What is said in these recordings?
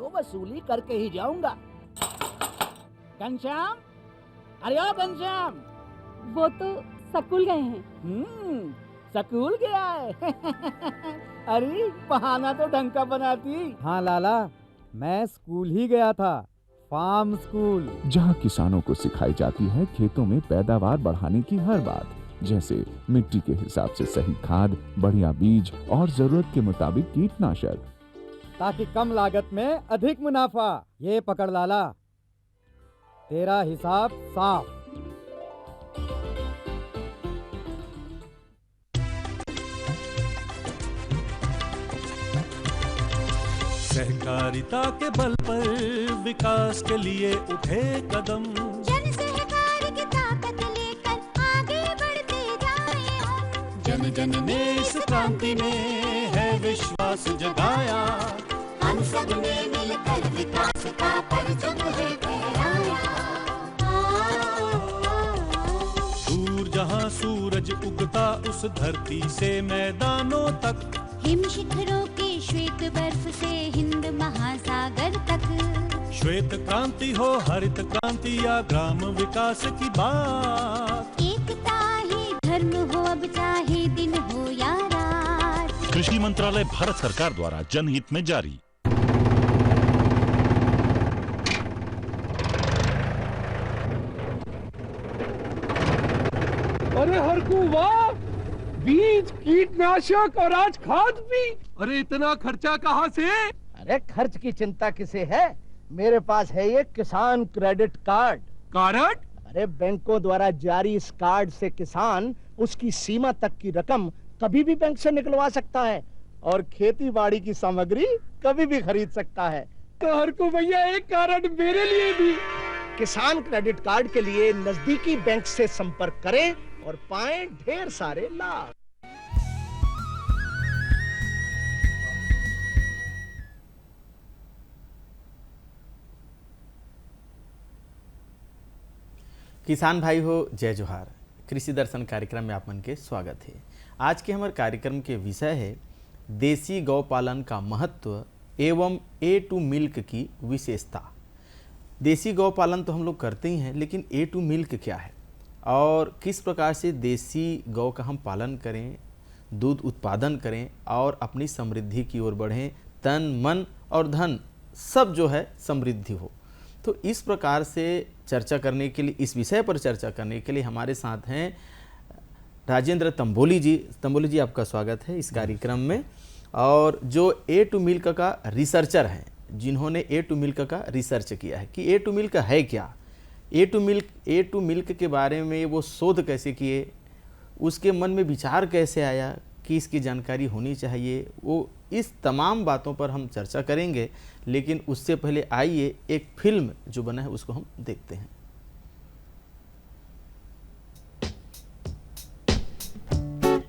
तो वसूली करके ही जाऊंगा। घनश्याम, अरे ओ घनश्याम। वो तो स्कूल गए हैं। स्कूल गया है। अरे बहाना तो ढंग का बनाती। हाँ लाला, मैं स्कूल ही गया था, फार्म स्कूल। जहाँ किसानों को सिखाई जाती है खेतों में पैदावार बढ़ाने की हर बात, जैसे मिट्टी के हिसाब से सही खाद, बढ़िया बीज और जरूरत के मुताबिक कीटनाशक, ताकि कम लागत में अधिक मुनाफा। ये पकड़ लाला, तेरा हिसाब साफ। सहकारिता के बल पर विकास के लिए उठे कदम, जन सहकार की ताकत लेकर आगे बढ़ते जाएं हम। जन जन ने इस क्रांति में है विश्वास जगाया, हम सब ने मिलकर विकास का परचम है फहराया। दूर जहाँ सूरज उगता उस धरती से मैदानों तक, हिम शिखरों की श्वेत बर्फ से हिंद महासागर तक। श्वेत क्रांति हो हरित क्रांति या ग्राम विकास की बात, एकता ही धर्म हो अब चाहे दिन हो या रात। कृषि मंत्रालय भारत सरकार द्वारा जनहित में जारी। अरे हरकू वाह, बीज, कीटनाशक और आज खाद भी। अरे इतना खर्चा कहाँ से? अरे खर्च की चिंता किसे है, मेरे पास है ये किसान क्रेडिट कार्ड। कार्ड? अरे बैंकों द्वारा जारी इस कार्ड से किसान उसकी सीमा तक की रकम कभी भी बैंक से निकलवा सकता है और खेती बाड़ी की सामग्री कभी भी खरीद सकता है। तो हरकू भैया एक कार्ड मेरे लिए भी। किसान क्रेडिट कार्ड के लिए नजदीकी बैंक से संपर्क करें और पाएं ढेर सारे लाभ। किसान भाई हो, जय जोहार। कृषि दर्शन कार्यक्रम में आप मन के स्वागत है। आज के हमारे कार्यक्रम के विषय है देसी गौ पालन का महत्व एवं A2 मिल्क की विशेषता। देसी गौ पालन तो हम लोग करते ही हैं, लेकिन A2 मिल्क क्या है और किस प्रकार से देसी गौ का हम पालन करें, दूध उत्पादन करें और अपनी समृद्धि की ओर बढ़ें, तन मन और धन सब जो है समृद्धि हो। तो इस प्रकार से चर्चा करने के लिए, इस विषय पर चर्चा करने के लिए हमारे साथ हैं राजेंद्र तंबोली जी। तंबोली जी, आपका स्वागत है इस कार्यक्रम में। और जो A2 मिल्क का रिसर्चर हैं, जिन्होंने A2 मिल्क का रिसर्च किया है कि A2 मिल्क है क्या, A2 मिल्क के बारे में वो शोध कैसे किए, उसके मन में विचार कैसे आया कि इसकी जानकारी होनी चाहिए, वो इस तमाम बातों पर हम चर्चा करेंगे। लेकिन उससे पहले आइए एक फिल्म जो बना है उसको हम देखते हैं।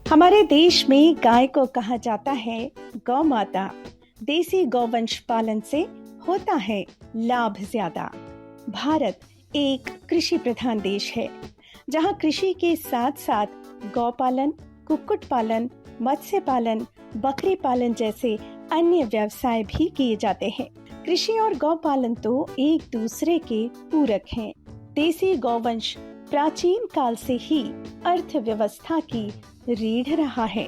हमारे देश में गाय को कहा जाता है गौ माता। देसी गौवंश पालन से होता है लाभ ज्यादा। भारत एक कृषि प्रधान देश है, जहां कृषि के साथ साथ गौ पालन, कुक्कुट पालन, मत्स्य पालन, बकरी पालन जैसे अन्य व्यवसाय भी किए जाते हैं। कृषि और गौ पालन तो एक दूसरे के पूरक हैं। देसी गौवंश प्राचीन काल से ही अर्थव्यवस्था की रीढ़ रहा है।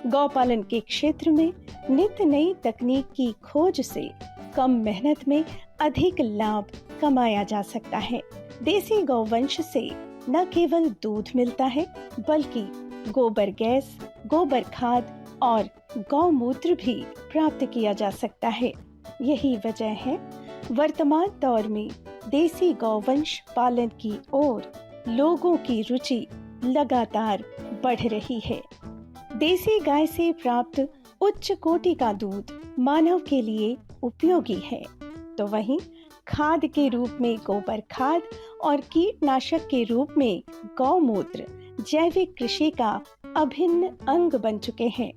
गौ पालन के क्षेत्र में नित्य नई तकनीक की खोज से कम मेहनत में अधिक लाभ कमाया जा सकता है। देसी गौवंश से न केवल दूध मिलता है, बल्कि गोबर गैस, गोबर खाद और गौमूत्र भी प्राप्त किया जा सकता है। यही वजह है वर्तमान दौर में देसी गौवंश पालन की ओर लोगों की रुचि लगातार बढ़ रही है। देसी गाय से प्राप्त उच्च कोटि का दूध मानव के लिए उपयोगी है, तो वहीं खाद के रूप में गोबर खाद और कीटनाशक के रूप में गौमूत्र जैविक कृषि का अभिन्न अंग बन चुके हैं।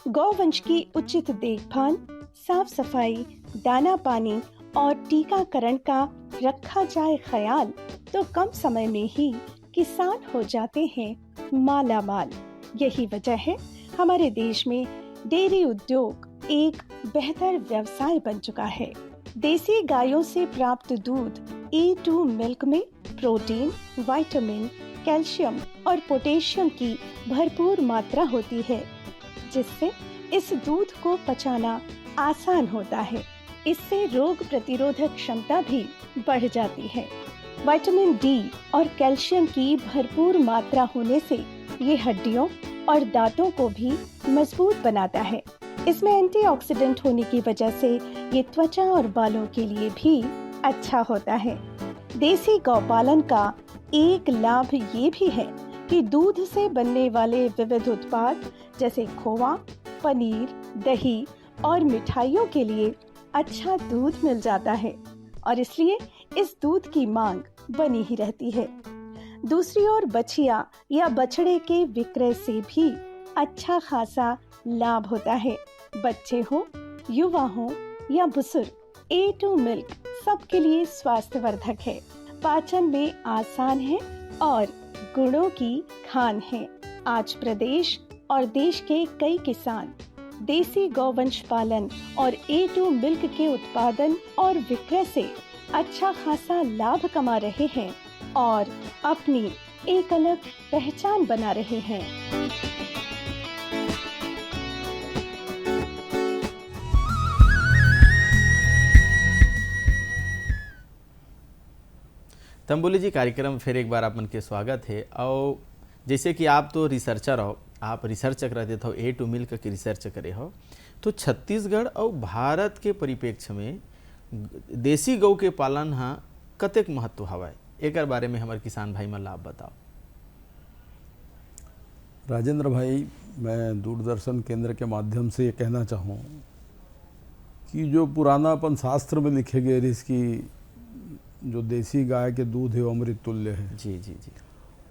गौवंश की उचित देखभाल, साफ सफाई, दाना पानी और टीकाकरण का रखा जाए ख्याल तो कम समय में ही किसान हो जाते हैं माला माल। यही वजह है हमारे देश में डेयरी उद्योग एक बेहतर व्यवसाय बन चुका है। देसी गायों से प्राप्त दूध A2 मिल्क में प्रोटीन, विटामिन, कैल्शियम और पोटेशियम की भरपूर मात्रा होती है, जिससे इस दूध को पचाना आसान होता है। इससे रोग प्रतिरोधक क्षमता भी बढ़ जाती है। विटामिन डी और कैल्शियम की भरपूर मात्रा होने से ये हड्डियों और दांतों को भी मजबूत बनाता है। इसमें एंटीऑक्सीडेंट होने की वजह से ये त्वचा और बालों के लिए भी अच्छा होता है। देसी गौपालन का एक लाभ ये भी है कि दूध से बनने वाले विविध उत्पाद जैसे खोवा, पनीर, दही और मिठाइयों के लिए अच्छा दूध मिल जाता है और इसलिए इस दूध की मांग बनी ही रहती है। दूसरी ओर बछिया या बछड़े के विक्रय से भी अच्छा खासा लाभ होता है। बच्चे हो, युवा हो या बुजुर्ग, A2 मिल्क सबके लिए स्वास्थ्यवर्धक है, पाचन में आसान है और गुणों की खान है। आज प्रदेश और देश के कई किसान देसी गौवंश पालन और A2 मिल्क के उत्पादन और विक्रय से अच्छा खासा लाभ कमा रहे हैं और अपनी एक अलग पहचान बना रहे हैं। तंबोली जी, कार्यक्रम फिर एक बार अपन के स्वागत है। और जैसे कि आप तो रिसर्चर हो, आप रिसर्च करते थे A2 मिल्क की रिसर्च करे हो, तो छत्तीसगढ़ और भारत के परिप्रेक्ष्य में देसी गौ के पालन हाँ कतेक महत्व हवा है, एक बारे में हमारे किसान भाई में लाभ बताओ। राजेंद्र भाई, मैं दूरदर्शन केंद्र के माध्यम से ये कहना चाहूँ कि जो पुराना अपन शास्त्र में लिखे गए इसकी जो देसी गाय के दूध है वो अमृत तुल्य है। जी जी जी।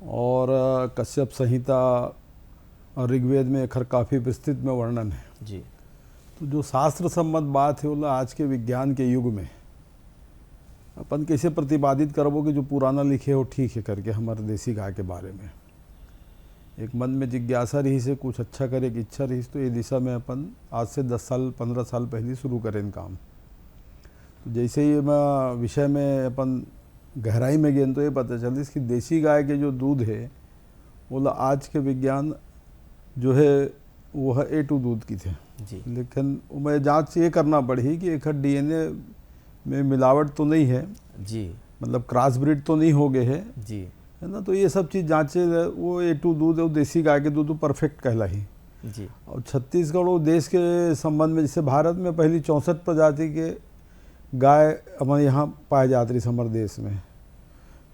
और कश्यप संहिता और ऋग्वेद में एक काफ़ी विस्तृत में वर्णन है। जी। तो जो शास्त्र सम्मत बात है वो आज के विज्ञान के युग में अपन कैसे प्रतिपादित करबो कि जो पुराना लिखे हो ठीक है करके हमारे देसी गाय के बारे में एक मन में जिज्ञासा रही से कुछ अच्छा करे की इच्छा रही, तो ये दिशा में अपन आज से 10 साल 15 साल पहले शुरू करें काम। तो जैसे ही मैं विषय में अपन गहराई में गए तो ये पता चली कि देसी गाय के जो दूध है वो आज के विज्ञान जो है वो है A2 दूध की थे जी। लेकिन मैं जांच ये करना पड़ी कि एक DNA में मिलावट तो नहीं है जी, मतलब क्रॉस ब्रीड तो नहीं हो गए है जी, है ना। तो ये सब चीज़ जांचे, वो A2 दूध है वो देसी गाय के दूध परफेक्ट कहलाई जी। और छत्तीसगढ़ वो देश के संबंध में जैसे भारत में पहली 64 प्रजाति के गाय हमारे यहाँ पाए जाते रही हमारे देश में।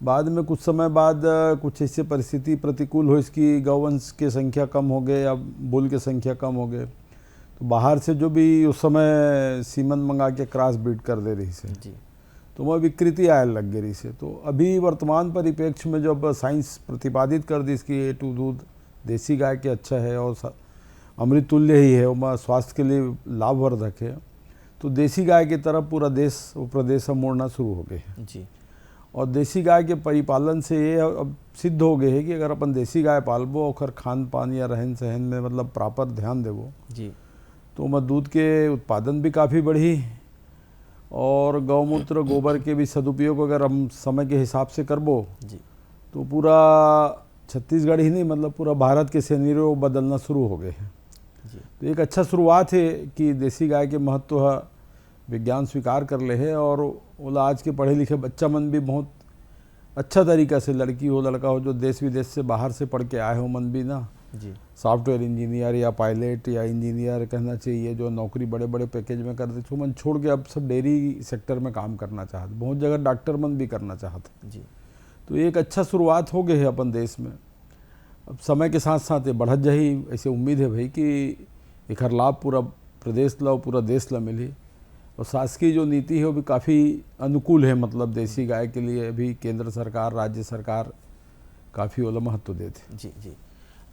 बाद में कुछ समय बाद कुछ ऐसी परिस्थिति प्रतिकूल हो, इसकी गौवंश की संख्या कम हो गए या बुल की संख्या कम हो गए, तो बाहर से जो भी उस समय सीमन मंगा के क्रॉस ब्रीड कर दे रही से जी। तो वह विकृति आए लग गई से। तो अभी वर्तमान परिप्रेक्ष्य में जब साइंस प्रतिपादित कर दी इसकी A2 दूध देसी गाय के अच्छा है और अमृत तुल्य ही है, वह स्वास्थ्य के लिए लाभवर्धक है, तो देसी गाय की तरफ पूरा देश और प्रदेश अब मोड़ना शुरू हो गए हैं जी। और देसी गाय के परिपालन से ये अब सिद्ध हो गए है कि अगर अपन देसी गाय पालबो और खान पान या रहन सहन में मतलब प्रॉपर ध्यान देवो जी, तो मैं दूध के उत्पादन भी काफ़ी बढ़ी और गौमूत्र गोबर के भी सदुपयोग अगर हम समय के हिसाब से करबो जी, तो पूरा छत्तीसगढ़ ही नहीं मतलब पूरा भारत के सिनेरियो बदलना शुरू हो गए हैं। तो एक अच्छा शुरुआत है कि देसी गाय के महत्व विज्ञान स्वीकार कर ले है और ओला आज के पढ़े लिखे बच्चा मन भी बहुत अच्छा तरीका से, लड़की हो लड़का हो जो देश विदेश से बाहर से पढ़ के आए हो, मन भी ना जी, सॉफ्टवेयर इंजीनियर या पायलट या इंजीनियर कहना चाहिए, जो नौकरी बड़े बड़े पैकेज में करते थे, मन छोड़ के अब सब डेयरी सेक्टर में काम करना चाहते, बहुत जगह डॉक्टर मन भी करना चाहते जी। तो एक अच्छा शुरुआत हो गई है अपन देश में। अब समय के साथ साथ ये बढ़त जाही, ऐसे उम्मीद है भाई कि एक हर लाभ पूरा प्रदेश ला पूरा देश ला मिली और शासकीय जो नीति है वो भी काफ़ी अनुकूल है, मतलब देसी गाय के लिए अभी केंद्र सरकार राज्य सरकार काफ़ी वाला महत्व देते। जी जी।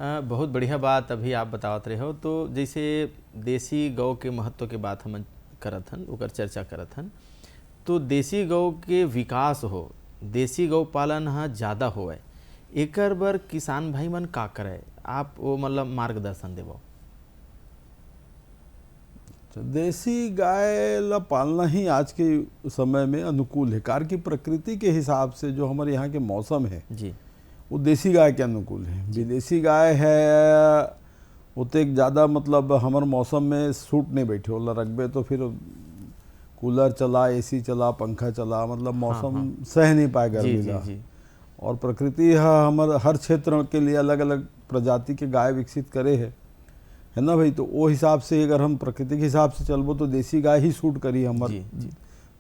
बहुत बढ़िया बात अभी आप बतावत रहे हो। तो जैसे देसी गौ के महत्व के बात हम करत हन, ओकर चर्चा करत हन, तो देसी गौ के विकास हो, देसी गौ पालन हाँ ज़्यादा होए, एकर बर किसान भाई मन का करे, आप वो मतलब मार्गदर्शन देवो। देसी गाय ला पालना ही आज के समय में अनुकूल है, कार की प्रकृति के हिसाब से जो हमारे यहाँ के मौसम है जी वो देसी गाय के अनुकूल है। विदेशी गाय है उतने ज़्यादा मतलब हमारे मौसम में सूट नहीं बैठे होला रखबे तो फिर कूलर चला, एसी चला, पंखा चला, मतलब मौसम सह नहीं पाए गर्मी ला। और प्रकृति हमारे हर क्षेत्र के लिए अलग अलग प्रजाति के गाय विकसित करे है ना भाई। तो वो हिसाब से अगर हम प्रकृति के हिसाब से चलबो तो देसी गाय ही सूट करी हमारे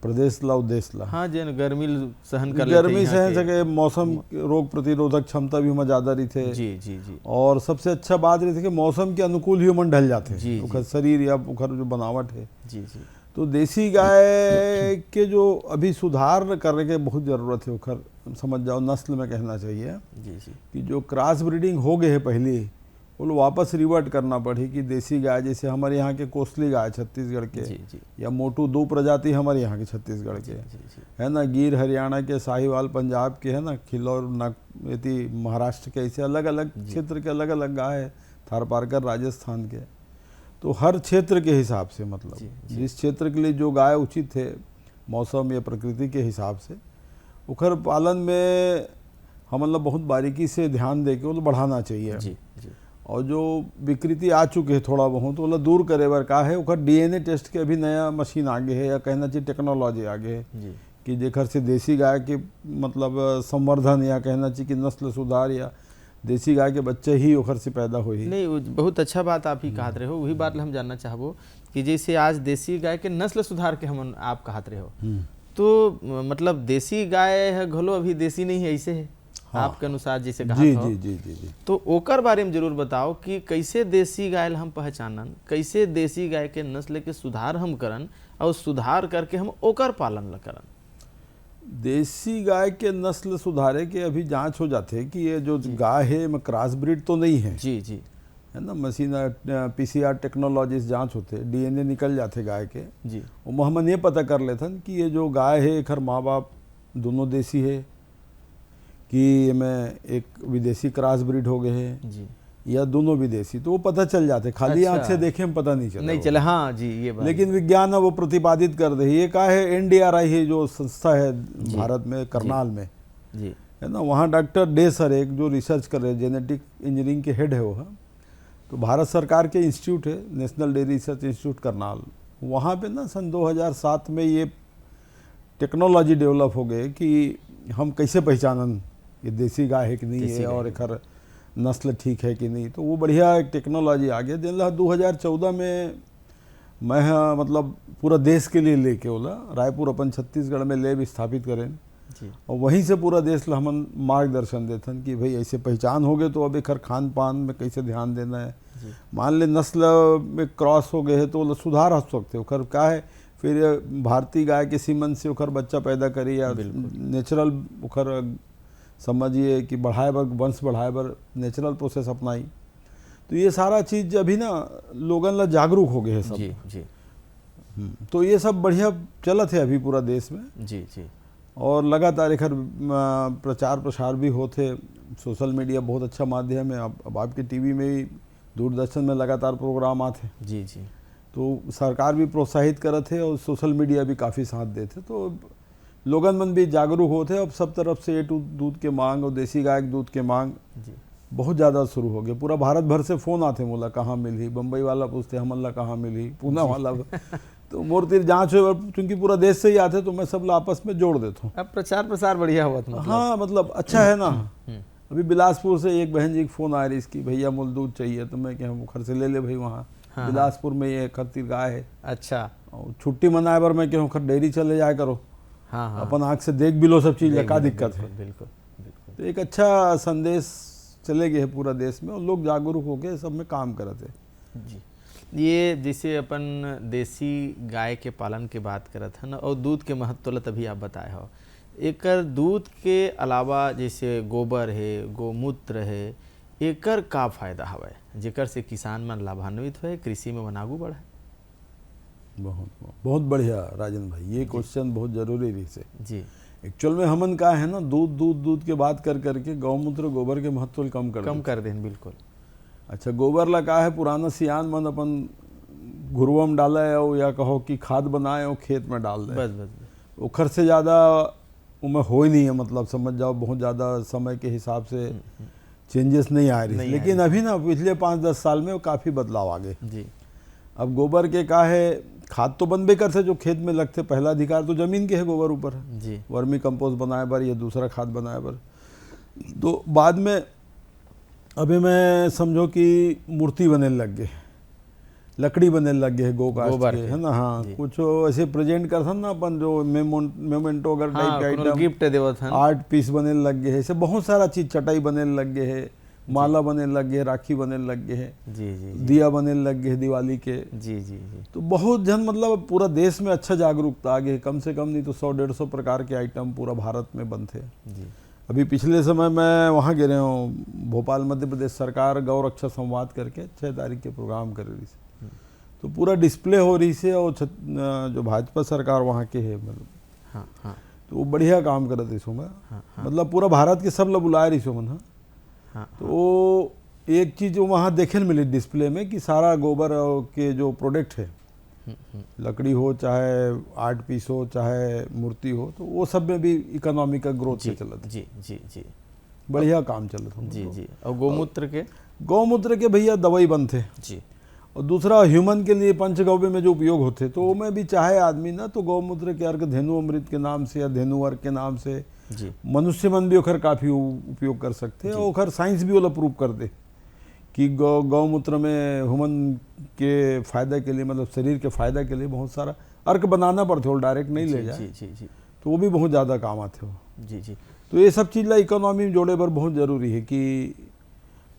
प्रदेश ला, उद्देश ला। हाँ जी, गर्मी सहन कर गर्मी सहन सके, मौसम रोग प्रतिरोधक क्षमता भी हमें ज्यादा रही थे जी जी जी। और सबसे अच्छा बात रही थी कि मौसम के अनुकूल ही मन ढल जाते हैं उखर शरीर या उखर जो बनावट है जी जी। तो देसी गाय के जो अभी सुधार करने के बहुत ज़रूरत है उखर समझ जाओ नस्ल में कहना चाहिए जी जी कि जो क्रॉस ब्रीडिंग हो गए है पहले वो लोग वापस रिवर्ट करना पड़ी कि देसी गाय जैसे हमारे यहाँ के कोसली गाय छत्तीसगढ़ के जी जी या मोटू दो प्रजाति हमारे यहाँ के छत्तीसगढ़ के है ना, गिर हरियाणा के, साहिवाल पंजाब के है ना, खिलौर महाराष्ट्र के, ऐसे अलग अलग क्षेत्र के अलग अलग गाय है, थारपारकर राजस्थान के। तो हर क्षेत्र के हिसाब से मतलब जिस क्षेत्र के लिए जो गाय उचित है मौसम या प्रकृति के हिसाब से उखर पालन में हम मतलब बहुत बारीकी से ध्यान दे के वो बढ़ाना चाहिए जी जी। और जो विकृति आ चुके हैं थोड़ा बहुत तो मतलब दूर करे बर का है उखर डीएनए टेस्ट के अभी नया मशीन आगे है या कहना चाहिए टेक्नोलॉजी आगे है कि जेकर से देसी गाय के मतलब संवर्धन या कहना चाहिए कि नस्ल सुधार या देसी गाय के बच्चे ही ओखर से पैदा हो ही नहीं। बहुत अच्छा बात आप ही कहते रहे हो, वही बात हम जानना चाहबो कि जैसे आज देसी गाय के नस्ल सुधार के हम आप कहते रहे हो तो मतलब देसी गाय है घलो अभी देसी नहीं है ऐसे है आपके अनुसार जैसे कहा जी, था जी जी जी जी। तो ओकर बारे में जरूर बताओ कि कैसे देसी गाय हम पहचानन, कैसे देसी गाय के नस्ल के सुधार हम करन और सुधार करके हम ओकर पालन ला करन। देसी गाय के नस्ल सुधारे के अभी जांच हो जाते हैं कि ये जो गाय है में क्रॉस ब्रीड तो नहीं है जी जी है ना, मशीन पीसीआर टेक्नोलॉजी से जांच होते डीएनए निकल जाते गाय के जी। वो हम ये पता कर लेते कि ये जो गाय है एक माँ बाप दोनों देसी है कि में एक विदेशी क्रॉस ब्रीड हो गए हैं जी या दोनों विदेशी, तो वो पता चल जाते, खाली आंख से देखे में पता नहीं चला नहीं चला। हाँ जी ये बात। लेकिन विज्ञान है वो प्रतिपादित कर दे। ये का है एनडीआरआई है जो संस्था है भारत में करनाल में जी है ना, वहाँ डॉक्टर डे सर एक जो रिसर्च कर रहे हैं जेनेटिक इंजीनियरिंग के हेड है वो, तो भारत सरकार के इंस्टीट्यूट है national dairy research institute Karnal, वहाँ पे ना सन 2007 में ये टेक्नोलॉजी डेवलप हो गए कि हम कैसे पहचानन ये देसी गाय है कि नहीं है और एक नस्ल ठीक है कि नहीं। तो वो बढ़िया एक टेक्नोलॉजी आ गया जिन 2014 में मैं मतलब पूरा देश के लिए लेके बोला रायपुर अपन छत्तीसगढ़ में लैब स्थापित करें जी। और वहीं से पूरा देश ला हमन मार्गदर्शन देथन कि भाई ऐसे पहचान हो गए तो अब एक खान पान में कैसे ध्यान देना है। मान ले नस्ल में क्रॉस हो गए है तो सुधार हो सकते उखर क्या है, फिर भारतीय गाय के सीमन से उखर बच्चा पैदा करी या नेचुरल उखर समझिए कि बढ़ाए बर वंश बढ़ाए बर नेचुरल प्रोसेस अपनाई। तो ये सारा चीज़ अभी ना लोगन ला जागरूक हो गए है सब जी जी। तो ये सब बढ़िया चलत है अभी पूरा देश में जी जी। और लगातार एक प्रचार प्रसार भी होते, सोशल मीडिया बहुत अच्छा माध्यम है। अब आपके टीवी में भी दूरदर्शन में लगातार प्रोग्राम आते जी जी। तो सरकार भी प्रोत्साहित करत है और सोशल मीडिया भी काफ़ी साथ देते, तो लोगन मन भी जागरूक होते। अब सब तरफ से दूध के मांग और देसी गाय के दूध के मांग जी बहुत ज़्यादा शुरू हो गए। पूरा भारत भर से फ़ोन आते मोला कहाँ मिली, बम्बई वाला पूछते हमन ला कहाँ मिली, पूना वाला तो मूर्ति जांच हो क्योंकि पूरा देश से ही आते तो मैं सब ला आपस में जोड़ देता हूँ। अब प्रचार प्रसार बढ़िया हुआ था मतलब। हाँ मतलब अच्छा है ना। अभी बिलासपुर से एक बहन जी की फ़ोन आ रही इसकी भैया मूल दूध चाहिए, तो मैं क्या घर से ले भाई वहाँ बिलासपुर में ये खतीर गाय है। अच्छा छुट्टी मनाए बर मैं क्या डेयरी चले जाया करो। हाँ हाँ। अपन आँख से देख भी लो सब चीज़, क्या दिक्कत है। बिल्कुल बिल्कुल। तो एक अच्छा संदेश चले गए पूरा देश में और लोग जागरूक होकर सब में काम करते जी। ये जैसे अपन देसी गाय के पालन के बात करत है ना और दूध के महत्व ला तभी आप बताए हो, एकर दूध के अलावा जैसे गोबर है, गोमूत्र है, एकर का फायदा हवय जेकर से किसान मन लाभान्वित हुए, कृषि में आगू बढ़े। बहुत बहुत बढ़िया राजन भाई, ये क्वेश्चन बहुत जरूरी रही से जी। एक्चुअल में हमन का है ना दूध दूध दूध के बात कर करके गौमूत्र गोबर के महत्व कम कर दें बिल्कुल। अच्छा गोबर ला का है पुराना सियान मन अपन घुरवा में डाला है हो या कहो कि खाद बनाए हो खेत में डाल दे, बस बस ओखर से ज़्यादा उमें हो ही नहीं है, मतलब समझ जाओ बहुत ज़्यादा समय के हिसाब से चेंजेस नहीं आ रही। नहीं आ लेकिन अभी ना पिछले 5-10 साल में काफ़ी बदलाव आ गए। जी अब गोबर के का है, खाद तो बनबे कर से जो खेत में लगते, पहला अधिकार तो जमीन के है गोबर ऊपर है, जी वर्मी कंपोस्ट बनाए बर या दूसरा खाद बनाए बर। तो बाद में अभी मैं समझो कि मूर्ति बने लग गए, लकड़ी बने लग गए गोबर गोबर के, के, है ना। हाँ, जी। कुछ ऐसे प्रेजेंट कर ना अपन जो मेमेंटो अगर टाइप हाँ के कोनो आइटम, गिफ्ट देवत हन। आर्ट पीस बने लग गए है, ऐसे बहुत सारा चीज, चटाई बने लग गए है, माला बने लग गए, राखी बने लग गए है, जी जी दिया बने लग गए दिवाली के। जी जी जी तो बहुत जन मतलब पूरा देश में अच्छा जागरूकता आ गई, कम से कम नहीं तो 100-150 प्रकार के आइटम पूरा भारत में बनते हैं। जी अभी पिछले समय मैं वहाँ गिरे हूँ, भोपाल मध्य प्रदेश सरकार गौ रक्षा संवाद करके 6 तारीख के प्रोग्राम कर रही थी, तो पूरा डिस्प्ले हो रही से, और जो भाजपा सरकार वहाँ के है मतलब, हाँ हाँ तो वो बढ़िया काम कर रही सो मैं, हाँ, हाँ। मतलब पूरा भारत के सब लोग बुला रही सो मन। हाँ तो एक चीज़ जो वहाँ देखे मिली डिस्प्ले में कि सारा गोबर के जो प्रोडक्ट है, लकड़ी हो चाहे आर्ट पीस हो चाहे मूर्ति हो, तो वो सब में भी इकोनॉमी का ग्रोथ से चलत, जी जी जी बढ़िया काम चलत हो। जी जी और गोमूत्र के गौमूत्र के भैया दवाई बनते, जी और दूसरा ह्यूमन के लिए पंचगव्य में जो उपयोग होते, तो वो में भी चाहे आदमी ना तो गौमूत्र के अर्क धेनु अमृत के नाम से या धेनु अर्क के नाम से जी मनुष्य मन भी ओखर काफ़ी उपयोग कर सकते हैं, और ओखर साइंस भी वो प्रूव कर दे कि गौमूत्र में ह्यूमन के फायदा के लिए, मतलब शरीर के फायदा के लिए बहुत सारा अर्क बनाना पड़ते हो, डायरेक्ट नहीं ले जाए, जी जी जी तो वो भी बहुत ज़्यादा काम आते हो। जी जी तो ये सब चीज़ ला इकोनॉमी में जोड़े पर बहुत ज़रूरी है कि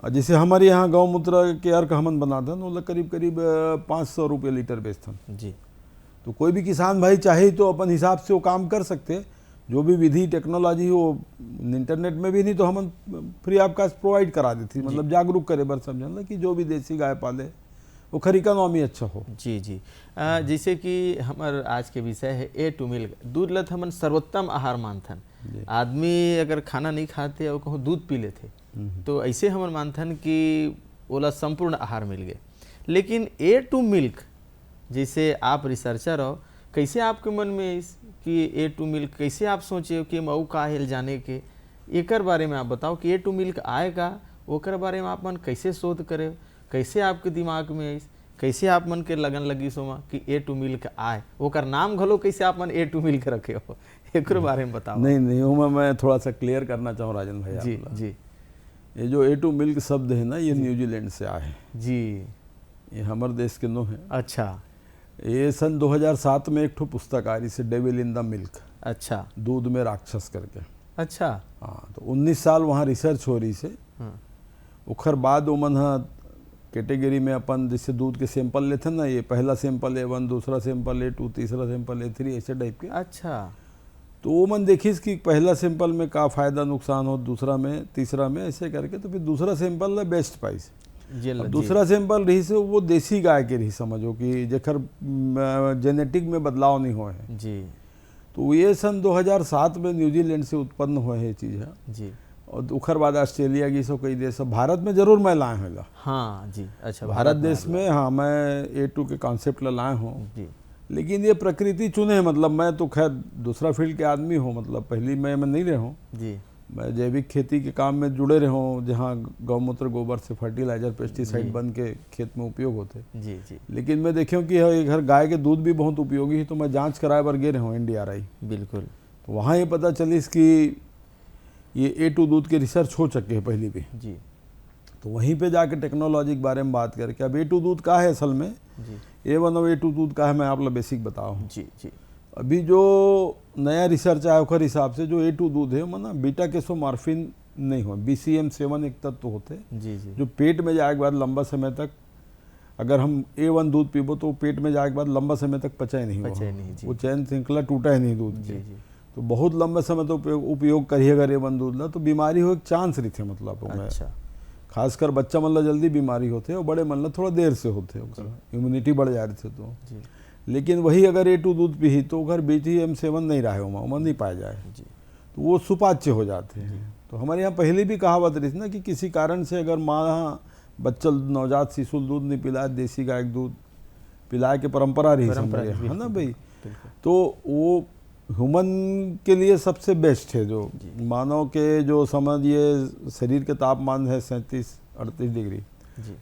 जैसे हमारे यहाँ गौमूत्र के अर्क हमन बनाते हैं, तो करीब करीब 500 रुपये लीटर बेचते हैं। जी तो कोई भी किसान भाई चाहे तो अपन हिसाब से वो काम कर सकते, जो भी विधि टेक्नोलॉजी हो इंटरनेट में भी, नहीं तो हम फ्री ऑफ कास्ट प्रोवाइड करा देती, मतलब जागरूक करे बर समझना कि जो भी देसी गाय पाले वो खर इकोनॉमी अच्छा हो। जी जी जैसे कि हमार आज के विषय है ए टू मिल्क, दूध लत हमन सर्वोत्तम आहार मानथन। आदमी अगर खाना नहीं खाते और कहूँ दूध पी लेते, तो ऐसे हमन मानथन कि ओला संपूर्ण आहार मिल गए। लेकिन ए टू मिल्क, जैसे आप रिसर्चर हो, कैसे आपके मन में कि ए टू मिल्क कैसे आप सोचे कि मऊ का हेल जाने के, एकर बारे में आप बताओ कि ए टू मिल्क आएगा, ओकर बारे में आप मन कैसे शोध करे, कैसे आपके दिमाग में आई, कैसे आप मन के लगन लगी सोमा कि ए टू मिल्क आए, ओकर नाम घलो कैसे आप मन ए टू मिल्क रखे हो, एक बारे में बताओ। नहीं वो मैं थोड़ा सा क्लियर करना चाहूँ राजन भाई। जी जी ये जो ए टू मिल्क शब्द है ना, ये न्यूजीलैंड से आए हैं जी, ये हमारे देश के नो है। अच्छा ये सन 2007 में एक ठो पुस्तक आ रही से डेविल इन द मिल्क, अच्छा दूध में राक्षस करके। अच्छा हाँ, तो 19 साल वहाँ रिसर्च हो रही से, उखर बाद ओमन कैटेगरी में अपन जैसे दूध के सैंपल लेते ना, ये पहला सैंपल A1, दूसरा सैंपल A2, तीसरा सैंपल A3, ऐसे टाइप के। अच्छा, तो वो मन देखिस कि पहला सैंपल में का फायदा नुकसान हो, दूसरा में, तीसरा में, ऐसे करके। तो फिर दूसरा सैंपल है बेस्ट पाइस। दूसरा सैंपल रही से वो देसी गाय के रही, समझो कि जेकर जेनेटिक में बदलाव नहीं हुआ है जी। तो ये सन 2007 में न्यूजीलैंड से उत्पन्न हुआ है चीज़ है जी। और उखर बाद ऑस्ट्रेलिया की सब कई देश, भारत में जरूर मैं लाए हूँ। हाँ जी, अच्छा भारत देश में, हाँ, मैं A2 के कॉन्सेप्ट लाए हूँ जी। लेकिन ये प्रकृति चुने, मतलब मैं तो खैर दूसरा फील्ड के आदमी हूँ, मतलब पहली मैं नहीं रहा हूँ जी। मैं जैविक खेती के काम में जुड़े रहा हूँ, जहाँ गौमूत्र गोबर से फर्टिलाइजर पेस्टिसाइड बन के खेत में उपयोग होते जी जी। लेकिन मैं देखूँ कि घर गाय के दूध भी बहुत उपयोगी है, तो मैं जांच कराए बर गए रहा हूँ NDRI। बिल्कुल। तो वहाँ ये पता चली कि ये A2 दूध के रिसर्च हो चुके हैं पहले भी जी। तो वहीं पे जाके टेक्नोलॉजी के बारे में बात करके, अब A2 दूध का है असल में जी। A1 और A2 दूध का है, मैं आप लोग बेसिक बताऊँ जी जी। अभी जो नया रिसर्च आया उसके हिसाब से जो A2 दूध है माना बीटा केसोमार्फिन नहीं हो, BCM7 एक तत्व होते जी जी। जो पेट में जाए के बाद लंबा समय तक, अगर हम A1 दूध पीबो तो पेट में जाए के बाद लंबा समय तक पचाए नहीं हो, वो चैन श्रृंखला टूटा है नहीं दूध के, तो बहुत लंबे समय तो उपयोग करिए अगर A1 दूध ला तो बीमारी हो एक चांस रही थे, मतलब अच्छा। खासकर बच्चा मन ला जल्दी बीमारी होते और बड़े मन ला थोड़ा देर से होते, इम्यूनिटी बढ़ जा रही थे तो। लेकिन वही अगर A2 दूध पी तो घर BCM7 नहीं रहा है, उमर नहीं पाया जाए जी। तो वो सुपाच्य हो जाते हैं। तो हमारे यहाँ पहले भी कहावत रही थी ना कि किसी कारण से अगर माँ बच्चा नवजात शिशु दूध नहीं पिलाए, देसी गाय दूध पिलाए के परंपरा रही हमारे, है ना भाई। तो वो ह्यूमन के लिए सबसे बेस्ट है, जो मानव के जो समझिए शरीर के तापमान है 37-38 डिग्री,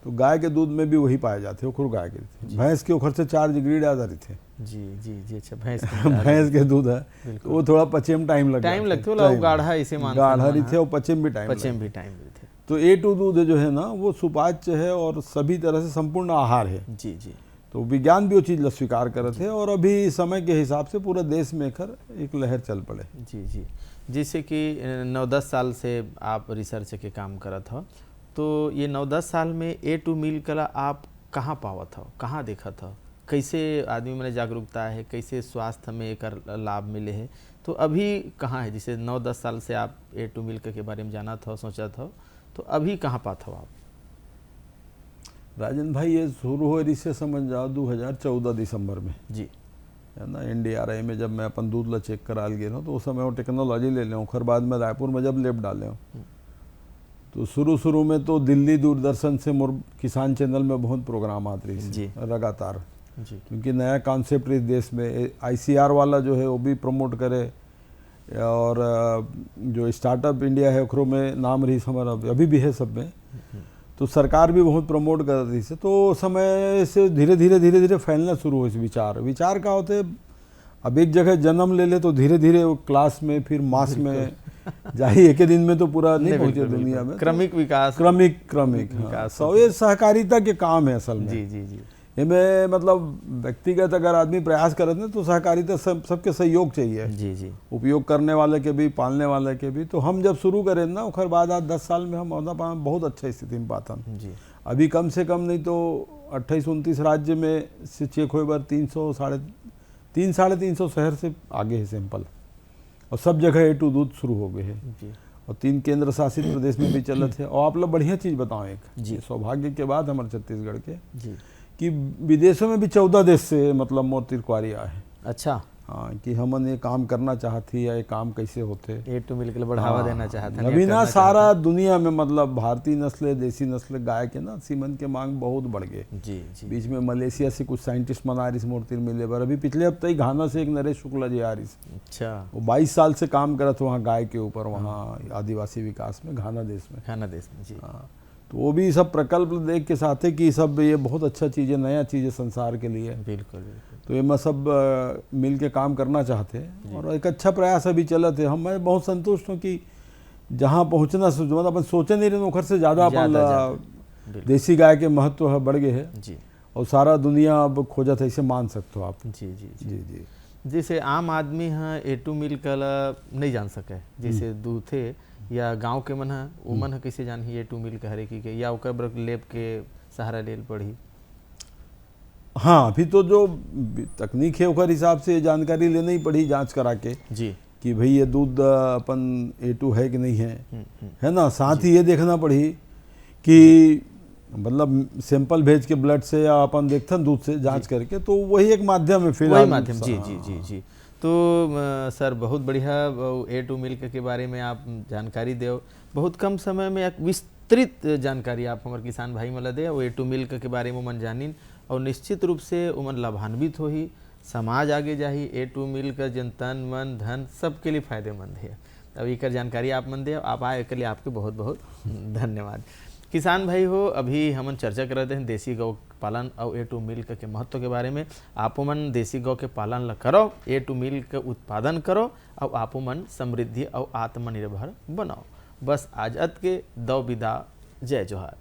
तो गाय के दूध में भी वही पाए जाते हैं, उखर गाय के। भैंस के उखर से 4 डिग्री ज़्यादा रहते हैं। जी जी जी। अच्छा, भैंस भैंस के दूध है तो वो थोड़ा पचे में टाइम लगता है, गाढ़ा इसे मानते हैं, गाढ़ा रहते और पचे में भी टाइम रहते। तो A2 दूध जो है ना वो सुपाच्य है और सभी तरह से संपूर्ण आहार है। जी जी। तो विज्ञान भी वो चीज़ स्वीकार करते हैं और अभी समय के हिसाब से पूरा देश में एक लहर चल पड़े। जी जी। जैसे कि 9-10 साल से आप रिसर्च के काम करत हो, तो ये 9-10 साल में A2 मिल कला आप कहाँ पावत हो, कहाँ देखत हो, कैसे आदमी में जागरूकता है, कैसे स्वास्थ्य में एक लाभ मिले है, तो अभी कहाँ है? जैसे 9-10 साल से आप A2 मिल्क के बारे में जानत हो, सोचत हो, तो अभी कहाँ पात हो आप? राजन भाई ये शुरू हो इससे समझ जाओ 2014 दिसंबर में जी, है ना। NDRI में जब मैं अपन दूध ला चेक करा गए तो उस समय वो टेक्नोलॉजी ले लें, खैर बाद में रायपुर में जब लैब डाले तो शुरू में तो दिल्ली दूरदर्शन से किसान चैनल में बहुत प्रोग्राम आते रही लगातार, क्योंकि नया कॉन्सेप्ट इस देश में ICR वाला जो है वो भी प्रमोट करे, और जो स्टार्टअप इंडिया है ओकरो में नाम रही हमारा अभी भी है सब में, तो सरकार भी बहुत प्रमोट कर रही है। तो समय से धीरे धीरे फैलना शुरू हो इस विचार का होते। अब एक जगह जन्म ले ले तो धीरे धीरे वो क्लास में फिर मास में जाही, एक दिन में तो पूरा नहीं पहुंचे दुनिया में। क्रमिक विकास, क्रमिक विकास, ये सहकारिता के काम है असल में। जी जी जी। इनमें मतलब व्यक्तिगत अगर आदमी प्रयास करते हैं तो सहकारिता सबके सहयोग चाहिए। जी जी। उपयोग करने वाले के भी, पालने वाले के भी। तो हम जब शुरू करें ना उखर बाद आज 10 साल में हम बहुत अच्छा स्थिति में पाता जी। अभी कम से कम नहीं तो 28-29 राज्य में से चेक हुए बार 300-350 शहर से आगे है सैंपल, और सब जगह A2 दूध शुरू हो गए हैं, और 3 केंद्र शासित प्रदेश में भी चलत है। और आप लोग बढ़िया चीज़ बताओ, एक सौभाग्य के बाद हमारे छत्तीसगढ़ के कि विदेशों में भी 14 देश से मतलब मोर तिरकुआरी आए हैं। अच्छा, हाँ, कि हमन ये काम करना चाहती है, ये काम कैसे होते A2 मिल्क के बढ़ावा देना चाहते हैं। अभी ना सारा दुनिया में मतलब भारतीय नस्ल, देसी नस्ल गाय के ना सीमन के मांग बहुत बढ़ गए। जी जी। बीच में मलेशिया से कुछ साइंटिस्ट मना रही मूर्ति मिले बार, अभी पिछले हफ्ते ही घाना से एक नरेश शुक्ला जी आ रही। अच्छा, वो 22 साल से काम करत वहाँ गाय के ऊपर, वहाँ आदिवासी विकास में घाना देश में जी। हाँ, तो वो भी सब प्रकल्प देख के साथ है कि सब ये बहुत अच्छा चीज़ है, नया चीज़ है संसार के लिए। बिल्कुल। तो ये मैं सब मिल के काम करना चाहते हैं, और एक अच्छा प्रयास अभी चला थे। हम मैं बहुत संतुष्ट हूँ कि जहाँ पहुँचना मतलब अपन सोचे नहीं रहे उखर से ज़्यादा अपन देसी गाय के महत्व है बढ़ गए है जी, और सारा दुनिया अब खोजत है, इसे मान सकते हो आप। जी जी जी जी। जैसे आम आदमी हाँ A2 मिल्क नहीं जान सके, जैसे दूधे या गांव के मन है उमन है कैसे जान ही A2 मिल्क हरे की के, या ओकर बर लेब के सहारा लेल पड़ी? हाँ, अभी तो जो तकनीक है उस हिसाब से जानकारी लेना ही पड़ी, जांच करा के जी कि भाई ये दूध अपन A2 है कि नहीं है ना। साथ ही ये देखना पड़ी कि मतलब सैंपल भेज के ब्लड से या अपन देखते दूध से जांच करके, तो वही एक माध्यम है फिर, वही माध्यम। जी जी जी जी। तो सर बहुत बढ़िया A2 मिल्क के बारे में आप जानकारी दो, बहुत कम समय में एक विस्तृत जानकारी आप हमारे किसान भाई मला दे, वो A2 मिल्क के बारे में मन जानिन, और निश्चित रूप से उमन लाभान्वित हो ही, समाज आगे जाही। A2 मिल्क जन तन मन धन सबके लिए फायदेमंद है। अब एक जानकारी आप मन दे, आप आए के लिए आपके बहुत बहुत धन्यवाद। किसान भाई हो, अभी हम चर्चा कर रहे हैं देसी गौ पालन और A2 मिल्क के महत्व के बारे में। आपो मन देसी गौ के पालन करो, A2 मिल्क उत्पादन करो, और आपो मन समृद्धि और आत्मनिर्भर बनाओ। बस आज के दो विदा, जय जोहार।